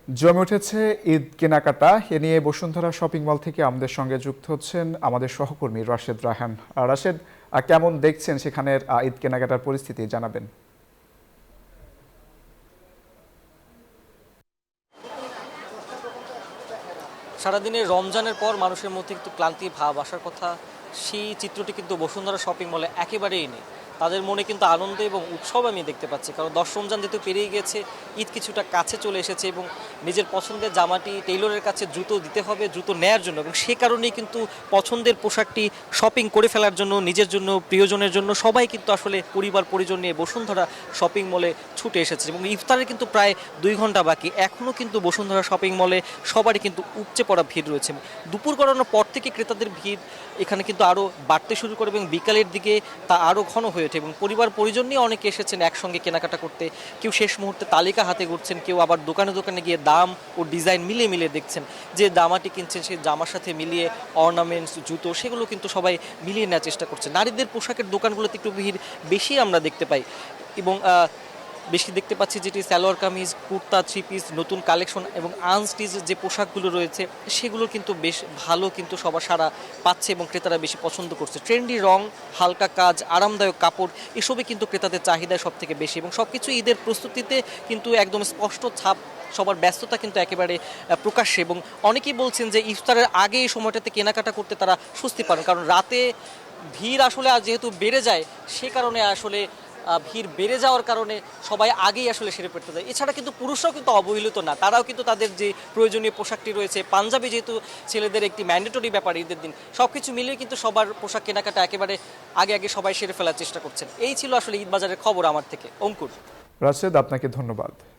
জমে উঠেছে ঈদ কেনাকাটা। এ নিয়ে বসুন্ধরা শপিং মল থেকে আমাদের সঙ্গে যুক্ত হচ্ছেন আমাদের সহকর্মী রাশেদ রায়হান। রাশেদ, কেমন দেখছেন সেখানের ঈদ কেনাকাটার পরিস্থিতি জানাবেন। সারাদিনের রমজানের পর মানুষের মধ্যে কিন্তু ক্লান্তি ভাব আসার কথা, সেই চিত্রটি কিন্তু বসুন্ধরা শপিং মলে একেবারেই নেই। তাদের মনে কিন্তু আনন্দ এবং উৎসব আমি দেখতে পাচ্ছি, কারণ 10 রমজান যেহেতু পেরিয়ে গেছে, ঈদ কিছুটা কাছে চলে এসেছে এবং নিজের পছন্দের জামাটি টেইলরের কাছে দ্রুত দিতে হবে, দ্রুত নেয়ার জন্য, এবং সে কারণেই কিন্তু পছন্দের পোশাকটি শপিং করে ফেলার জন্য, নিজের জন্য, প্রিয়জনের জন্য সবাই কিন্তু আসলে পরিবার পরিজন নিয়ে বসুন্ধরা শপিং মলে ছুটে এসেছে। এবং ইফতারের কিন্তু প্রায় 2 ঘন্টা বাকি, এখনও কিন্তু বসুন্ধরা শপিং মলে সবারই কিন্তু উপচে পড়া ভিড় রয়েছে। দুপুর গড়ানোর পর থেকে ক্রেতাদের ভিড় এখানে কিন্তু আরও বাড়তে শুরু করে এবং বিকালের দিকে তা আরও ঘন হয়ে ওঠে এবং পরিবার পরিজন নিয়ে অনেকে এসেছেন একসঙ্গে কেনাকাটা করতে। কেউ শেষ মুহূর্তে তালিকা হাতে ঘুরছেন, কেউ আবার দোকানে দোকানে গিয়ে দাম ও ডিজাইন মিলিয়ে মিলিয়ে দেখছেন। যে জামাটি কিনছেন সেই জামার সাথে মিলিয়ে অর্নামেন্টস, জুতো, সেগুলো কিন্তু সবাই মিলিয়ে নেওয়ার চেষ্টা করছে। নারীদের পোশাকের দোকানগুলোতে একটু ভিড় বেশি আমরা দেখতে পাই এবং বেশি দেখতে পাচ্ছি যেটি সালোয়ার কামিজ, কুর্তা, থ্রি পিস, নতুন কালেকশন এবং আনস্টিচ যে পোশাকগুলো রয়েছে সেগুলো কিন্তু বেশ ভালো, কিন্তু সবার সারা পাচ্ছে এবং ক্রেতারা বেশি পছন্দ করছে। ট্রেন্ডি রং, হালকা কাজ, আরামদায়ক কাপড়, এসবই কিন্তু ক্রেতাদের চাহিদা সব থেকে বেশি এবং সব কিছু ঈদের প্রস্তুতিতে কিন্তু একদম স্পষ্ট ছাপ। সবার ব্যস্ততা কিন্তু একেবারে প্রকাশ্যে এবং অনেকেই বলছেন যে ইফতারের আগে এই সময়টাতে কেনাকাটা করতে তারা স্বস্তি পান, কারণ রাতে ভিড় আসলে যেহেতু বেড়ে যায়, সে কারণে আসলে ভিড় বেড়ে যাওয়ার কারণে সবাই আগেই আসলে সেরে পড়তে যায়। এছাড়া কিন্তু পুরুষরাও কিন্তু অবহেলিত না, তারাও কিন্তু তাদের যে প্রয়োজনীয় পোশাকটি রয়েছে, পাঞ্জাবি যেহেতু ছেলেদের একটি ম্যান্ডেটরি ব্যাপার ঈদের দিন, সব কিছু মিলিয়ে কিন্তু সবার পোশাক কেনাকাটা একেবারে আগে আগে সবাই সেরে ফেলার চেষ্টা করছেন। এই ছিল আসলে ঈদ বাজারের খবর আমার থেকে। অঙ্কুর। রাশেদ, আপনাকে ধন্যবাদ।